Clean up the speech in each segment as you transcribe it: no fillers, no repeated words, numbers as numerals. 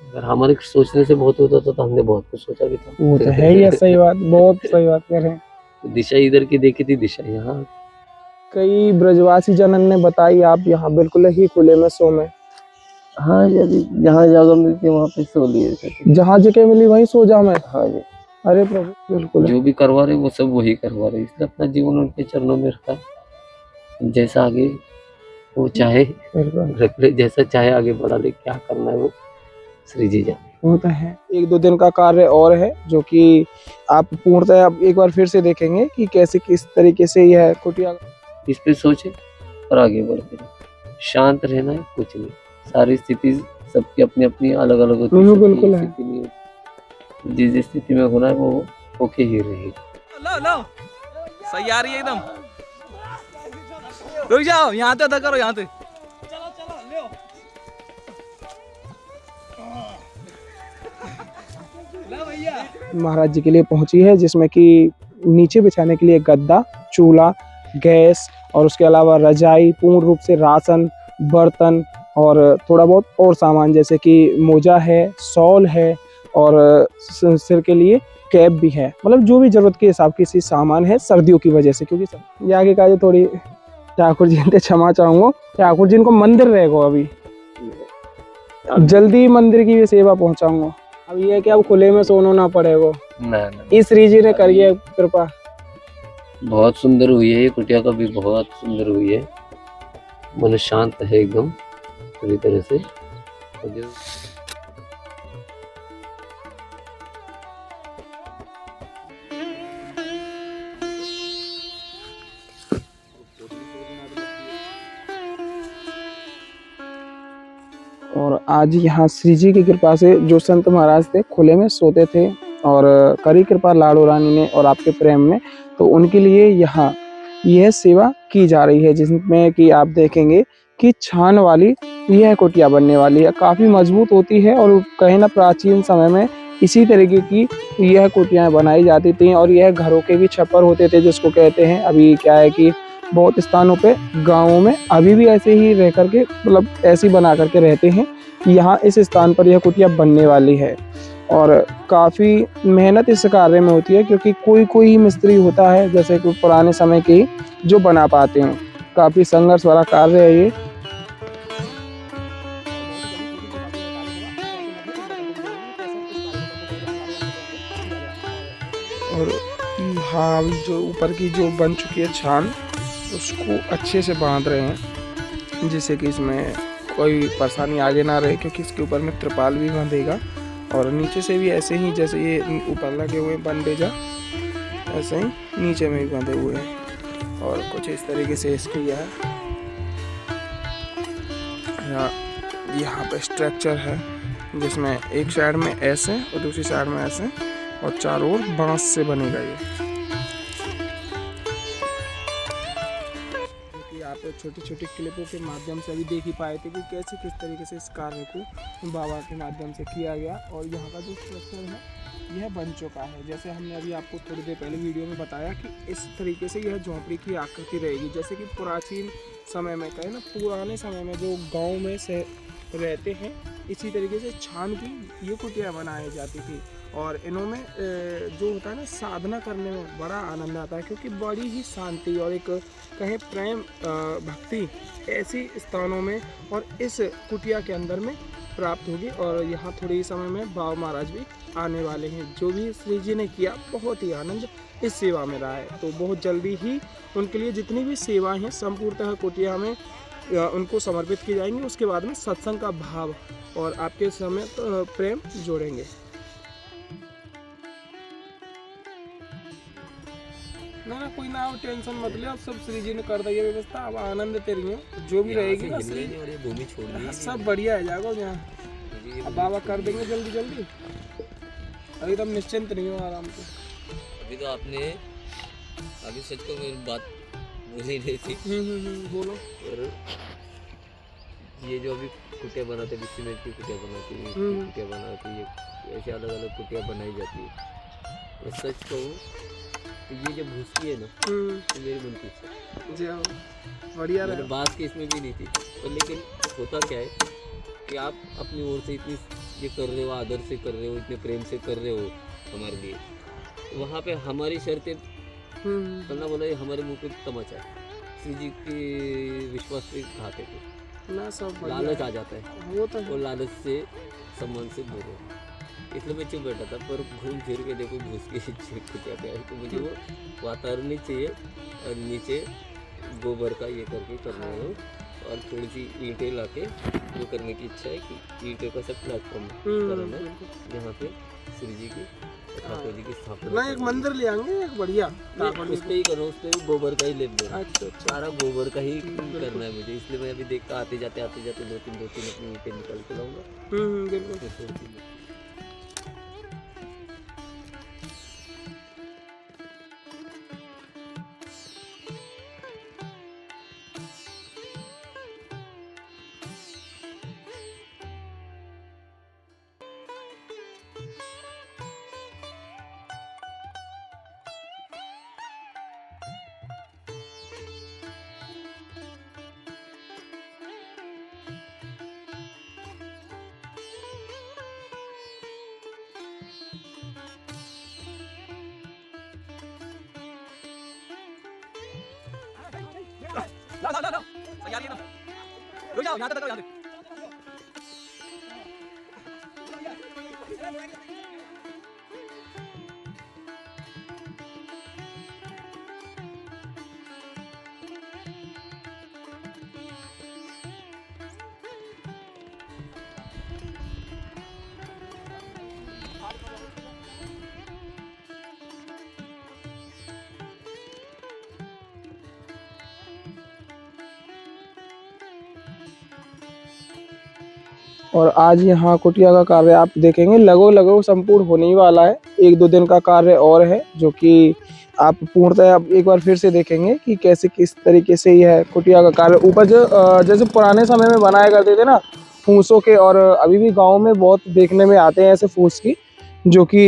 अगर हमारे सोचने से बहुत होता तो हमने बहुत कुछ सोचा भी था। वो तो है ही, सही बात, बहुत सही बात कह रहे हैं। दिशा इधर की देखी थी, दिशा यहाँ। कई ब्रजवासी जनन ने बताई आप यहाँ बिल्कुल ही खुले में सो में। हाँ, यदि जहाँ जगह मिलती है वहाँ पे सो लिए। जहाँ जगह मिली वहीं सो जाओ मैं। हाँ जी। अरे प्रभु, बिल्कुल जो भी करवा रहे वो सब वही करवा रहे, इसलिए अपना जीवन उनके चरणों में रखा। जैसा आगे वो चाहे रख ले, जैसा चाहे आगे बढ़ा ले, क्या करना है वो श्री जी जाने। वो तो है। 1-2 दिन का कार्य और है जो कि आप पूर्णतः अब एक बार फिर से देखेंगे कि कैसे किस तरीके से यह कुटिया। इस पे सोचे और आगे बढ़ते रहे। शांत रहना है, कुछ नहीं। सारी स्थिति सबकी अपनी अपनी अलग अलग होती है। बिल्कुल है। स्थिति नहीं होती, जिस स्थिति में होना है वो होके ही रहेगी। लो लो, सही आ रही है एकदम। रुक जाओ, यहाँ पे अदा करो, यहाँ पे। चलो चलो ले भैया। महाराज जी के लिए पहुंची है, जिसमें कि नीचे बिछाने के लिए गद्दा, चूल्हा, गैस और उसके अलावा रजाई, पूर्ण रूप से राशन, बर्तन और थोड़ा बहुत और सामान जैसे कि मोजा है, शॉल है और सिर के लिए कैप भी है। मतलब जो भी जरूरत के हिसाब की सामान है सर्दियों की वजह से, क्योंकि ये आगे का जो थोड़ी ठाकुर जी ने क्षमा चाहूंगा, ठाकुर जी को मंदिर रहेगा अभी जल्दी मंदिर की भी सेवा पहुंचाऊंगा। अब ये कि अब खुले में सोना ना पड़ेगा। ना। इस श्री जी ने करिए कृपा। बहुत सुंदर हुई है ये कुटिया, का भी बहुत सुंदर हुई है। मन शांत है एकदम पूरी तरह से। और आज यहाँ श्री जी की कृपा से जो संत महाराज थे खुले में सोते थे और करी कृपा लाडो रानी ने और आपके प्रेम में, तो उनके लिए यहाँ यह सेवा की जा रही है, जिसमें कि आप देखेंगे कि छान वाली यह कुटिया बनने वाली है। काफ़ी मजबूत होती है और कहीं ना प्राचीन समय में इसी तरीके की यह कुटियाँ बनाई जाती थी और यह घरों के भी छप्पर होते थे जिसको कहते हैं। अभी क्या है कि बहुत स्थानों पे गाँवों में अभी भी ऐसे ही रह करके मतलब ऐसी बना करके रहते हैं। यहाँ इस स्थान पर यह कुटिया बनने वाली है और काफ़ी मेहनत इस कार्य में होती है, क्योंकि कोई ही मिस्त्री होता है जैसे कि पुराने समय के जो बना पाते हैं। काफ़ी संघर्ष वाला कार्य है ये। और हाँ, जो ऊपर की जो बन चुकी है छान, उसको अच्छे से बांध रहे हैं जिससे कि इसमें कोई परेशानी आगे ना रहे, क्योंकि इसके ऊपर में त्रिपाल भी बांधेगा और नीचे से भी ऐसे ही जैसे ये ऊपर लगे हुए बंडेजा ऐसे ही नीचे में भी बंधे हुए हैं और कुछ इस तरीके से इसके यहाँ पे स्ट्रक्चर है जिसमें एक साइड में ऐसे और दूसरी साइड में ऐसे और चारों ओर बांस से बनेगा ये। आप छोटी छोटी क्लिपों के माध्यम से अभी देख ही पाए थे कि कैसे किस तरीके से इस कार्य को बाबा के माध्यम से किया गया और यहाँ का जो स्ट्रक्चर है यह बन चुका है। जैसे हमने अभी आपको थोड़ी देर पहले वीडियो में बताया कि इस तरीके से यह झोंपड़ी की आकृति रहेगी, जैसे कि प्राचीन समय में कहें ना, पुराने समय में जो गाँव में से रहते हैं इसी तरीके से छान की ये कुटिया बनाई जाती थी। और इनमें जो होता है ना, साधना करने में बड़ा आनंद आता है, क्योंकि बड़ी ही शांति और एक कहें प्रेम भक्ति ऐसी स्थानों में और इस कुटिया के अंदर में प्राप्त होगी। और यहाँ थोड़े ही समय में बाबा महाराज भी आने वाले हैं। जो भी श्री जी ने किया बहुत ही आनंद इस सेवा में रहा है, तो बहुत जल्दी ही उनके लिए जितनी भी सेवाएं हैं संपूर्णतः कुटिया में उनको समर्पित की जाएंगी। उसके बाद में सत्संग का भाव और आपके समय प्रेम जोड़ेंगे। ना कोई ना टेंशन मत ले, अब सब श्री जी ने कर दिया व्यवस्था। अब आनंद तेरी है जो भी रहेगी ना, भूमि छोड़ सब बढ़िया है जाएगा यहाँ। अब बाबा कर देंगे जल्दी जल्दी, अभी तो हम निश्चिंत नहीं हो आराम से। अभी तो आपने अभी सच को मेरी बात बोली नहीं थी। बोलो। और ये जो अभी कुटिया बनाते, सीमेंट की कुटिया बनाती है, कुटिया बनाती है, ऐसे अलग अलग कुटिया बनाई जाती है। और सच कहूँ तो ये जब घुसती है ना तो मेरी मन खुश है। बढ़िया बात की इसमें भी नहीं थी, पर लेकिन होता क्या है कि आप अपनी ओर से इतनी ये कर रहे हो, आदर से कर रहे हो, इतने प्रेम से कर रहे हो हमारे लिए, तो वहाँ पे हमारी शर्तें करना बोला, ये हमारे मुंह पे तमाचा है। श्री जी के विश्वास पे खाते थे, ना सब बढ़िया लालच है। आ जाता है वो तो और है। लालच से सम्मान से दूर हो, इसलिए मैं चुप बैठा था। पर घूम फिर के देखो घुस के कुटिया पे आई, तो मुझे वो वातावरण नहीं चाहिए, और नीचे गोबर का ये करके करना है, और थोड़ी सी ईंटें लाके जो करने की इच्छा है कि ईंटें का सब प्लेटफॉर्म करना है, जहाँ पे श्री जी की ठाकुर जी की स्थापना ना एक मंदिर ले आएंगे एक बढ़िया ठाकुर जी उस पर ही करो, उस पर भी गोबर का ही लेप देना, अच्छा अच्छा। सारा गोबर का ही करना है मुझे, इसलिए मैं अभी देखता आते जाते दो तीन अपनी ईंटें निकाल के लाऊंगा। बिल्कुल। फिर थोड़ी सी लाओ तैयारी है ना, रुक जाओ, यहाँ तक करो, यहाँ तक। और आज यहाँ कुटिया का कार्य आप देखेंगे लगभग लगभग संपूर्ण होने ही वाला है। एक दो दिन का कार्य और है जो कि आप पूर्णतः आप एक बार फिर से देखेंगे कि कैसे किस तरीके से यह कुटिया का कार्य ऊपर जो जैसे पुराने समय में बनाया करते थे ना फूसों के, और अभी भी गाँव में बहुत देखने में आते हैं ऐसे फूस की, जो कि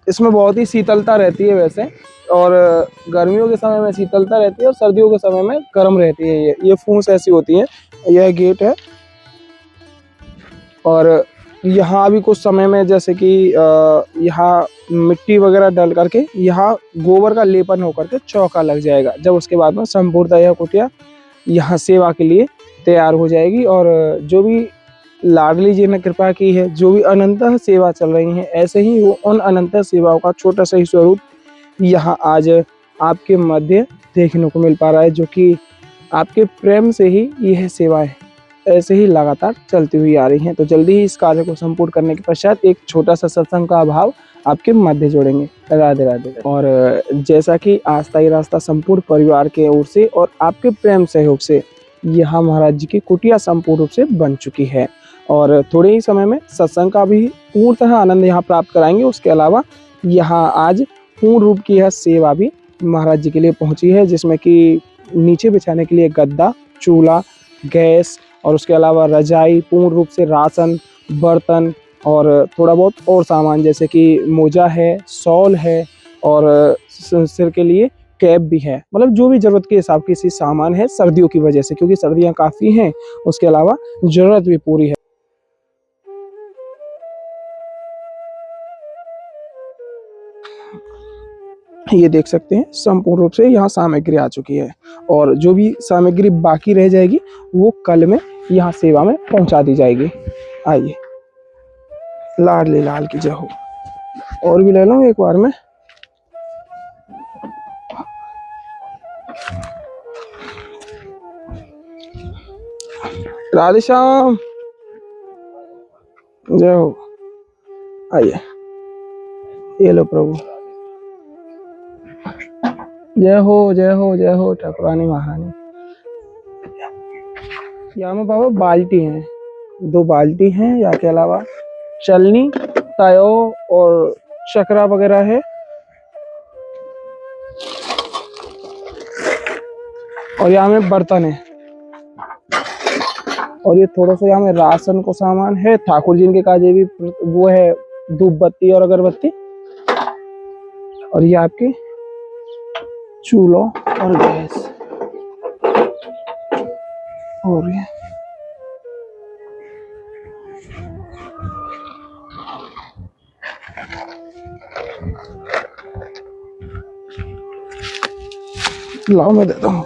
इसमें बहुत ही शीतलता रहती है वैसे, और गर्मियों के समय में शीतलता रहती है और सर्दियों के समय में गर्म रहती है। ये फूस ऐसी होती है। यह गेट है, और यहाँ भी कुछ समय में जैसे कि यहाँ मिट्टी वगैरह डल करके यहाँ गोबर का लेपन होकर के चौका लग जाएगा। जब उसके बाद में संपूर्णतः यह कुटिया यहाँ सेवा के लिए तैयार हो जाएगी, और जो भी लाडली जी ने कृपा की है, जो भी अनंत सेवा चल रही है, ऐसे ही वो उन अनंत सेवाओं का छोटा सा ही स्वरूप यहाँ आज आपके मध्य देखने को मिल पा रहा है, जो कि आपके प्रेम से ही यह सेवाएं ऐसे ही लगातार चलती हुई आ रही हैं। तो जल्दी ही इस कार्य को संपूर्ण करने के पश्चात एक छोटा सा सत्संग का भाव आपके मध्य जोड़ेंगे। राधे राधे। और जैसा कि आस्था ही रास्ता संपूर्ण परिवार के ओर से और आपके प्रेम सहयोग से यहाँ महाराज जी की कुटिया संपूर्ण रूप से बन चुकी है, और थोड़े ही समय में सत्संग का भी पूर्णतः आनंद यहाँ प्राप्त कराएंगे। उसके अलावा यहाँ आज पूर्ण रूप की यह सेवा भी महाराज जी के लिए पहुंची है, जिसमें कि नीचे बिछाने के लिए गद्दा, चूल्हा, गैस, और उसके अलावा रजाई, पूर्ण रूप से राशन, बर्तन और थोड़ा बहुत और सामान जैसे कि मोजा है, शॉल है, और सिर के लिए कैप भी है। मतलब जो भी जरूरत के हिसाब की सामान है सर्दियों की वजह से, क्योंकि सर्दियां काफ़ी हैं। उसके अलावा जरूरत भी पूरी है। ये देख सकते हैं संपूर्ण रूप से यहाँ सामग्री आ चुकी है, और जो भी सामग्री बाकी रह जाएगी वो कल में यहाँ सेवा में पहुंचा दी जाएगी। आइए, लाडली लाल की जय हो। और भी ले लो एक बार में। राधे श्याम, जय हो। आइए, ये लो प्रभु। जय हो जय हो जय हो ठाकुरानी महारानी। यहाँ में बाबा बाल्टी हैं, 2 बाल्टी हैं, या के अलावा चलनी, तायो और चक्रा वगैरह है। और यहाँ में बर्तन है, और ये थोड़ा सा यहाँ में राशन को सामान है। ठाकुर जी के काजे भी वो है, धूप बत्ती और अगरबत्ती। और ये आपके चूल्हा और गैस, और ये लाओ मैं देता हूँ।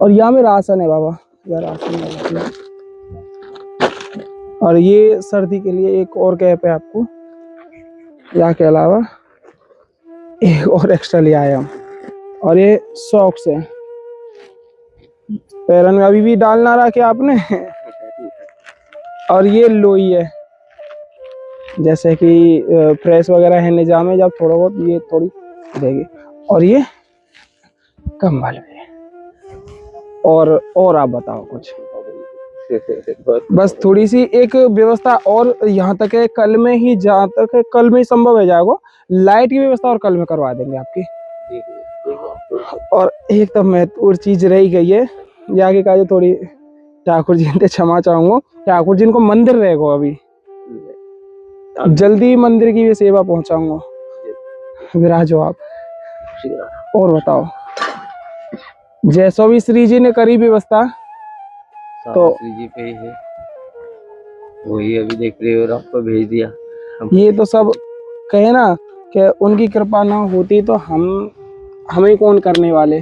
और यहाँ मेरा आसन है बाबा, यार आसन है। और ये सर्दी के लिए एक और कैप है आपको, यहाँ के अलावा एक और एक्स्ट्रा ले आए हम। और ये सॉक्स है, पैरों में अभी भी डालना रहा क्या आपने। और ये लोई है, जैसे कि फ्रेश वगैरह है निजाम है, जब थोड़ा बहुत ये थोड़ी देगी। और ये कंबल है। और आप बताओ कुछ। बस थोड़ी सी एक व्यवस्था और यहाँ तक है, कल में ही, जहाँ तक है कल में ही संभव है जाएगा, लाइट की व्यवस्था और कल में करवा देंगे आपकी। और एक तो महत्वपूर्ण चीज रही गई है, यहाँ की काज थोड़ी ठाकुर जी ने क्षमा चाहूंगा, ठाकुर जी को मंदिर रहेगा अभी, जल्दी मंदिर की भी सेवा पहुंचाऊंगा। विराजो आप। और बताओ, जैसा भी श्री जी ने करी व्यवस्था तो श्री जी पे ही है, वही अभी देख रहे हो, आपको भेज दिया। ये तो सब कहे ना कि उनकी कृपा ना होती तो हमें कौन करने वाले।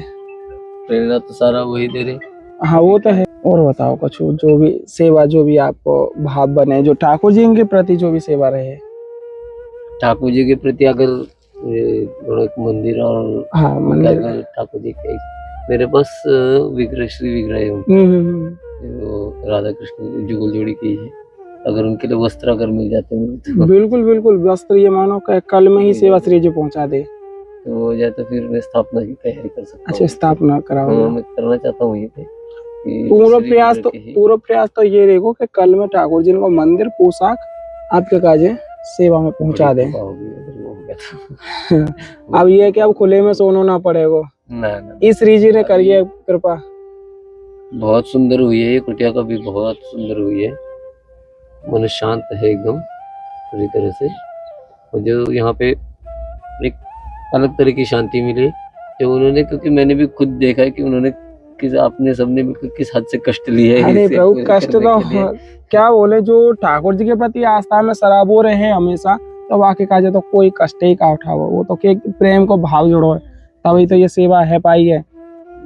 प्रेरणा तो सारा वही दे रहे। हाँ वो तो है। और बताओ कुछ, जो भी सेवा, जो भी आपको भाव बने, जो ठाकुर जी के प्रति जो भी सेवा रहे। ठाकुर जी के प्रति अगर मंदिर और हाँ मंदिर, ठाकुर जी के मेरे पास विग्रह, श्री विग्रह है वो राधा कृष्ण जुगल जोड़ी की है। अगर उनके लिए वस्त्र अगर मिल जाते हैं तो बिल्कुल बिल्कुल, वस्त्र ये मानो कि कल में ही सेवा श्री जी पहुंचा दे तो हो जाए तो फिर मैं स्थापना की तैयारी कर सकता हूँ। अच्छा, स्थापना कराओ। मैं करना चाहता हूँ। पूरा प्रयास तो ये रहेगा कि कल में ठाकुर जी को मंदिर पोशाक आपके काजे सेवा में पहुंचा दे। अब ये है कि अब खुले में सोना ना पड़ेगा। ना इस श्री जी ने करी है कृपा। बहुत सुंदर हुई है ये कुटिया, का भी बहुत सुंदर हुई है। मन शांत है एकदम पूरी तरह से। और जो यहाँ पे एक अलग तरह की शांति मिली जो उन्होंने, क्योंकि मैंने भी खुद देखा है कि उन्होंने आपने सबने भी किस हद से कष्ट लिए है। अरे प्रभु, कष्ट तो क्या बोले, जो ठाकुर जी के प्रति आस्था में सराबोर रहे हैं हमेशा, तो वाकई काजे तो कोई कष्ट ही का उठाओ, वो तो के प्रेम को भाव जोड़ो है, तभी तो ये सेवा है पाई है।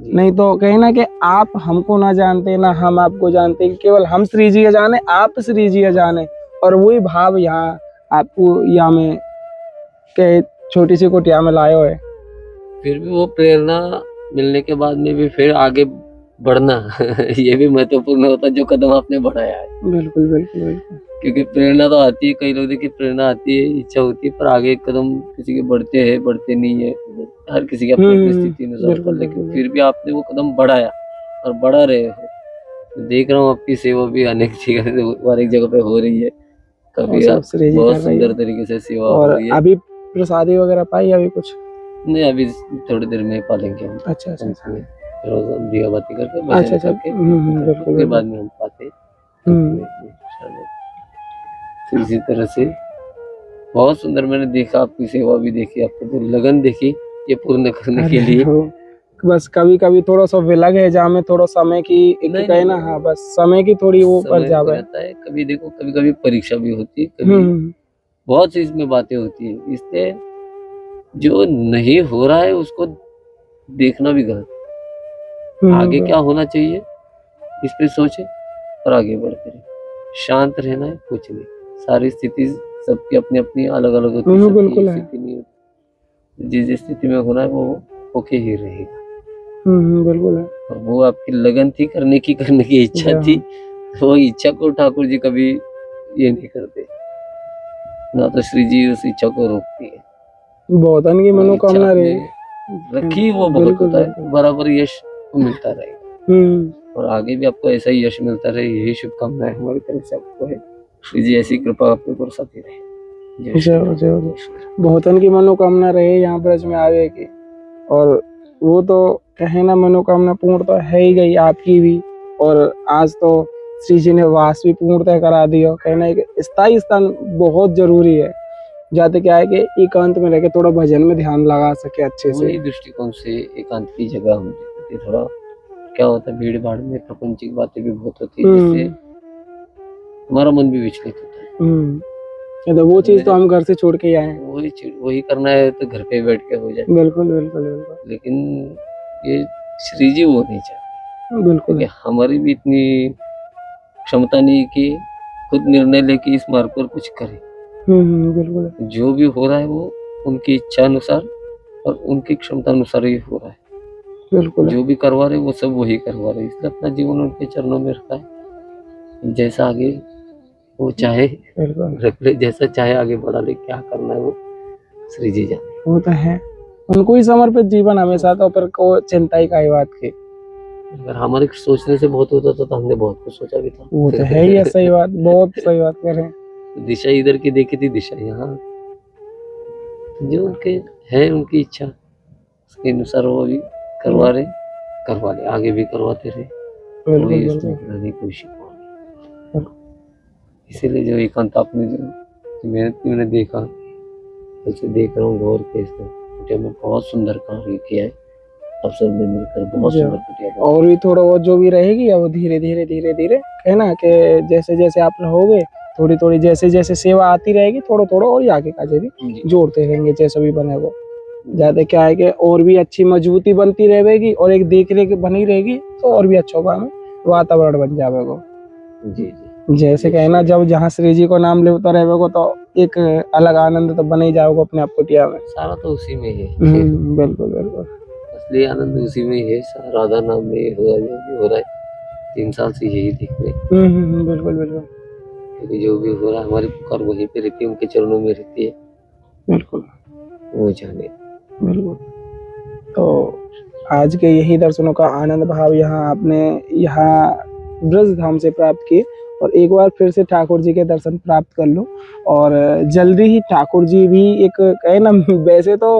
नहीं तो कहीं ना कि आप हमको ना जानते, ना हम आपको जानते, केवल हम श्री जी जाने, आप श्री जी जाने। और वही भाव यहाँ आपको यहाँ में के छोटी सी कुटिया में लाए हुए। फिर भी वो प्रेरणा मिलने के बाद में भी फिर आगे बढ़ना ये भी महत्वपूर्ण होता है, जो कदम आपने बढ़ाया है। बिल्कुल बिल्कुल बिल्कुल। क्योंकि प्रेरणा तो आती है, कई लोग देखिए प्रेरणा आती है, इच्छा होती है, पर आगे एक कदम किसी के बढ़ते हैं, बढ़ते नहीं है, हर किसी की अपनी स्थिति अनुसार। लेकिन फिर भी आपने वो कदम बढ़ाया और बढ़ा रहे हो। देख रहा हूँ आपकी सेवा भी अनेक जगह पे हो रही है, काफी बहुत सुंदर तरीके से सेवा हो रही है। अभी प्रसादी वगैरह पाई अभी कुछ नहीं, अभी थोड़ी देर में पालेंगे हम। अच्छा दिया बाती करके उसके बाद में हम पाते। तो इसी तरह से बहुत सुंदर मैंने देखा, आपकी सेवा भी देखी, आपकी जो लगन देखी ये पूर्ण करने के लिए। बस कभी कभी थोड़ा सा विलग है, जहाँ में थोड़ा समय की कहे ना, हाँ बस समय की थोड़ी वो पर जावे है। कभी देखो, कभी कभी परीक्षा भी होती है, कभी बहुत सी इसमें बातें होती है, इसलिए जो नहीं हो रहा है उसको देखना भी गलत। आगे क्या होना चाहिए इस पे सोचे और आगे बढ़ते रहे। शांत रहना है, कुछ नहीं। सारी स्थिति सबकी अपनी अपनी अलग अलग होती है, बिल्कुल स्थिति नहीं होती। जिस स्थिति में होना है वो होके ही रहेगा। बिल्कुल है। और वो आपकी लगन थी करने की इच्छा थी, वो इच्छा को ठाकुर जी कभी ये नहीं करते, ना तो श्री जी उस इच्छा को रोकती है। बहुत की मनोकामना रखी वो बहुत होता है, बराबर यश मिलता रहेगा। और आगे भी आपको ऐसा ही यश मिलता रहे, यही शुभकामनाएं हमारी तरफ से आपको है। श्री जी ऐसी कृपा आपके ऊपर साथी रहे। बहुतन की मनोकामना रहे यहाँ ब्रज में आवे की, और वो तो कहे ना मनोकामना पूर्ण तो है ही गई आपकी भी। और आज तो श्री जी ने वास भी पूर्णतः करा दिया। कहना एक स्थायी स्थान बहुत जरूरी है, जाते क्या है कि एकांत में रह के थोड़ा भजन में ध्यान लगा सके अच्छे से। वही दृष्टिकोण से एकांत की जगह हम देखते थे। थोड़ा क्या होता है, भीड़ भाड़ में प्रापंचिक बातें भी बहुत होती है, जिससे हमारा मन भी विचलित होता है। ये तो वो चीज तो हम घर से छोड़ के ही आए हैं। वही करना है तो घर पे बैठ के हो जाए। बिल्कुल बिल्कुल बिल्कुल लेकिन ये श्री जी वो नहीं चाहते, बिल्कुल। क्योंकि हमारी भी इतनी क्षमता नहीं कि खुद निर्णय लेके इस मार्ग पर कुछ करें। बिल्कुल जो भी हो रहा है वो उनकी इच्छा अनुसार और उनकी क्षमता अनुसार ही हो रहा है। बिल्कुल जो भी करवा रहे वो सब वही करवा रहे, इसलिए अपना जीवन उनके चरणों में रखा है। जैसा आगे वो चाहे बिल्कुल रख ले, जैसा चाहे आगे बढ़ा ले, क्या करना है वो श्री जी जाने। वो तो है, उनको ही समर्पित जीवन हमेशा, तो फिर को चिंता ही काई बात की। अगर हमारे सोचने से बहुत होता था तो हमने बहुत कुछ सोचा भी था। वो तो है ही, सही बात, बहुत सही बात कर रहे हैं। दिशा इधर की देखी थी, दिशा यहाँ। जो उनके है उनकी इच्छा, उसके अनुसार वो भी करवा ले, आगे भी करवाते रहे। कोई इसमें नहीं, कोई शिकवा नहीं। इसीलिए जो एकांत आपने जो मेहनत की मैंने देखा, उसे देख रहा हूँ गौर के, इसमें कुटिया में बहुत सुंदर कार्य किया है। आप सब ने मिलकर बहुत सुंदर कुटिया बनाई। और भी थोड़ा बहुत जो भी रहेगी अब धीरे धीरे है ना, कि जैसे जैसे आप रहोगे थोड़ी थोड़ी, जैसे जैसे सेवा आती रहेगी थोड़ा थोड़ा और आगे का भी जोड़ते रहेंगे जैसा भी बनेगा। ज्यादा क्या है कि और भी अच्छी मजबूती बनती रहेगी और एक देख रेख बनी रहेगी तो और भी अच्छा होगा, हमें वातावरण बन जाएगा। जी जैसे कहना, जब जहाँ श्री जी को नाम लेता रहेगा तो एक अलग आनंद तो बने ही जाओगे अपने आप कुटिया में। सारा तो उसी में है। बिल्कुल बिल्कुल, असली आनंद उसी में है। राधा नाम में हो रहा है 3 साल से यही दिख रहे। बिल्कुल बिल्कुल, क्योंकि जो भी हो रहा है हमारी पुकार वहीं पे रहती है, उनके चरणों में रहती है। बिल्कुल वो जाने। बिल्कुल। तो आज के यही दर्शनों का आनंद भाव यहाँ आपने ब्रज धाम से प्राप्त किए, और एक बार फिर से ठाकुर जी के दर्शन प्राप्त कर लो। और जल्दी ही ठाकुर जी भी एक कहे ना, वैसे तो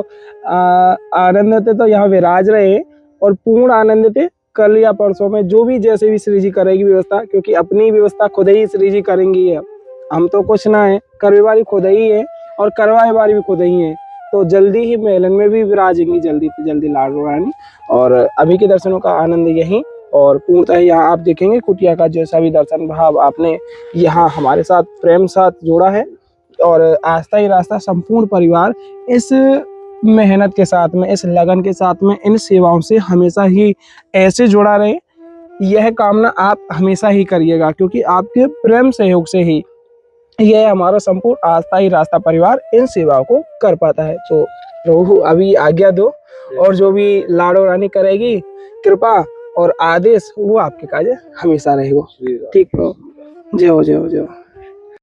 आनंद थे तो यहाँ विराज रहे और पूर्ण आनंद थे कल या परसों में, जो भी जैसे भी श्री जी करेगी व्यवस्था, क्योंकि अपनी व्यवस्था खुद ही श्री जी करेंगी है। हम तो कुछ ना है, करवे वाली खुद ही है और करवाए वाली भी खुद ही है। तो जल्दी ही मेलन में भी विराजेंगी, जल्दी से जल्दी लाडो रानी। और अभी के दर्शनों का आनंद यही, और पूर्णतः यहाँ आप देखेंगे कुटिया का जैसा भी दर्शन भाव आपने यहाँ हमारे साथ प्रेम साथ जोड़ा है, और आस्था ही रास्ता संपूर्ण परिवार इस मेहनत के साथ में, इस लगन के साथ में, इन सेवाओं से हमेशा ही ऐसे जुड़ा रहे, यह कामना आप हमेशा ही करिएगा, क्योंकि आपके प्रेम सहयोग से ही यह हमारा संपूर्ण आस्था ही रास्ता परिवार इन सेवाओं को कर पाता है। तो प्रभु अभी आज्ञा दो, और जो भी लाडो रानी करेगी कृपा और आदेश वो आपके काज हमेशा रहेगा। ठीक प्रभु, जय हो जय हो जय हो।